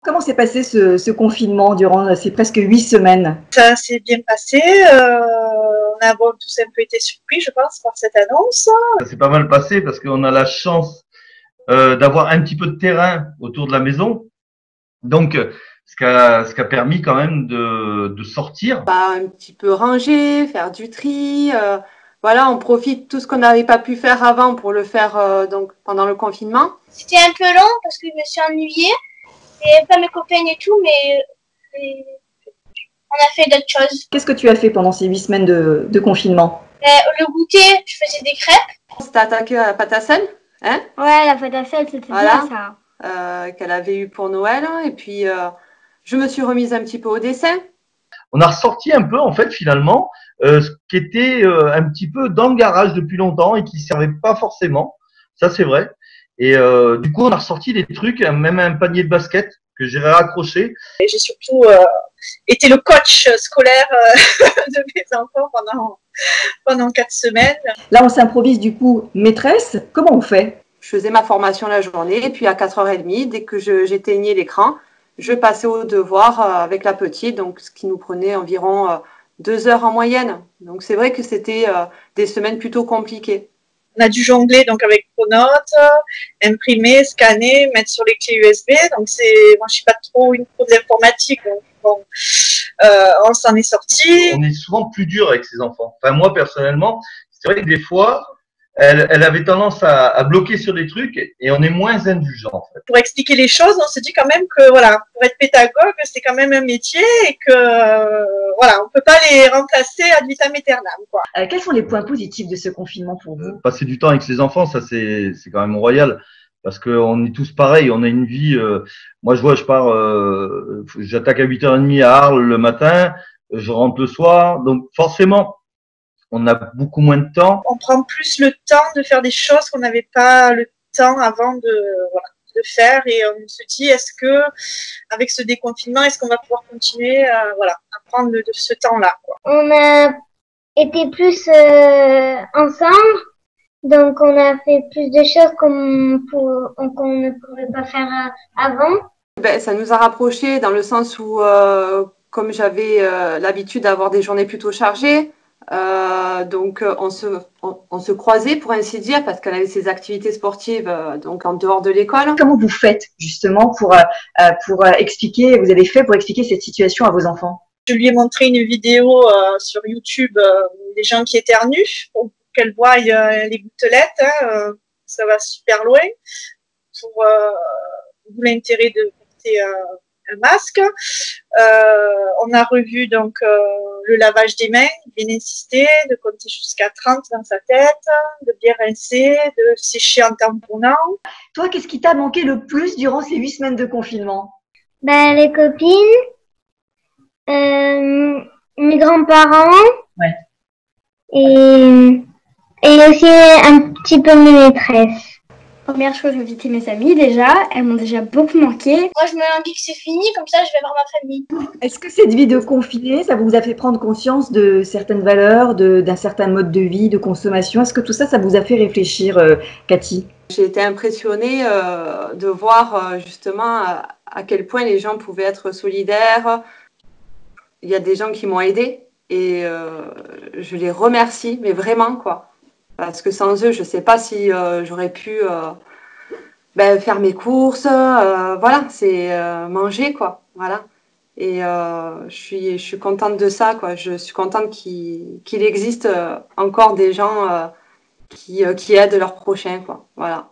Comment s'est passé ce confinement durant ces presque 8 semaines? Ça s'est bien passé. On a tous un peu été surpris, je pense, par cette annonce. Ça s'est pas mal passé parce qu'on a la chance d'avoir un petit peu de terrain autour de la maison. Donc, ce qui a permis quand même de sortir. Un petit peu ranger, faire du tri. Voilà, on profite tout ce qu'on n'avait pas pu faire avant pour le faire donc pendant le confinement. C'était un peu long parce que je me suis ennuyée. Et pas mes copains et tout, mais on a fait d'autres choses. Qu'est-ce que tu as fait pendant ces 8 semaines de confinement? Le goûter, je faisais des crêpes. On s'était attaqué à la pâte à sel, hein? Ouais, la pâte à sel, c'était Voilà. bien ça. Qu'elle avait eu pour Noël. Et puis, je me suis remise un petit peu au dessin. On a ressorti un peu, en fait, finalement, ce qui était un petit peu dans le garage depuis longtemps et qui servait pas forcément. Ça, c'est vrai. Et du coup, on a ressorti des trucs, même un panier de basket que j'ai raccroché. Et j'ai surtout été le coach scolaire de mes enfants pendant 4 semaines. Là, on s'improvise du coup maîtresse. Comment on fait? Je faisais ma formation la journée et puis à 4h30, dès que j'éteignais l'écran, je passais au devoir avec la petite, donc ce qui nous prenait environ 2 heures en moyenne. Donc c'est vrai que c'était des semaines plutôt compliquées. On a dû jongler donc avec Pronote, imprimer, scanner, mettre sur les clés USB. Donc moi je suis pas trop une pro de l'informatique, donc bon, on s'en est sorti. On est souvent plus dur avec ses enfants. Enfin moi personnellement, c'est vrai que des fois, elle avait tendance à bloquer sur des trucs et on est moins indulgent en fait. Pour expliquer les choses, on se dit quand même que voilà, pour être pédagogue, c'est quand même un métier et que voilà, on peut pas les remplacer ad vitam aeternam, quoi. Quels sont les points positifs de ce confinement pour vous? Passer du temps avec ses enfants, ça c'est quand même royal parce qu'on est tous pareils, on a une vie. Moi je pars, j'attaque à 8h30 à Arles le matin, je rentre le soir, donc forcément. On a beaucoup moins de temps. On prend plus le temps de faire des choses qu'on n'avait pas le temps avant de faire et on se dit est-ce que avec ce déconfinement est-ce qu'on va pouvoir continuer à prendre de ce temps-là, quoi. On a été plus ensemble, donc on a fait plus de choses qu'on ne pouvait pas faire avant. Ça nous a rapprochés dans le sens où comme j'avais l'habitude d'avoir des journées plutôt chargées, donc on se croisait pour ainsi dire parce qu'elle avait ses activités sportives donc en dehors de l'école. Comment vous faites justement pour expliquer, vous avez fait pour expliquer cette situation à vos enfants? Je lui ai montré une vidéo sur YouTube des gens qui éternuent pour qu'elle voie les gouttelettes, ça va super loin pour d'où l'intérêt de porter un masque. On a revu donc le lavage des mains, bien insister, de compter jusqu'à 30 dans sa tête, de bien rincer, de sécher en tamponnant. Toi, qu'est-ce qui t'a manqué le plus durant ces 8 semaines de confinement? Les copines, mes grands-parents, ouais. et aussi un petit peu mes maîtresses. Première chose, inviter mes amis déjà. Elles m'ont déjà beaucoup manqué. Moi, je me dis que c'est fini, comme ça, je vais voir ma famille. Est-ce que cette vie de confiné, ça vous a fait prendre conscience de certaines valeurs, d'un certain mode de vie, de consommation? Est-ce que tout ça, ça vous a fait réfléchir, Cathy? J'ai été impressionnée de voir justement à quel point les gens pouvaient être solidaires. Il y a des gens qui m'ont aidée et je les remercie, mais vraiment quoi. Parce que sans eux, je ne sais pas si j'aurais pu faire mes courses, voilà, c'est manger, quoi, voilà. Et je suis contente de ça, quoi. Je suis contente qu'il existe encore des gens qui aident leurs prochains, quoi, voilà.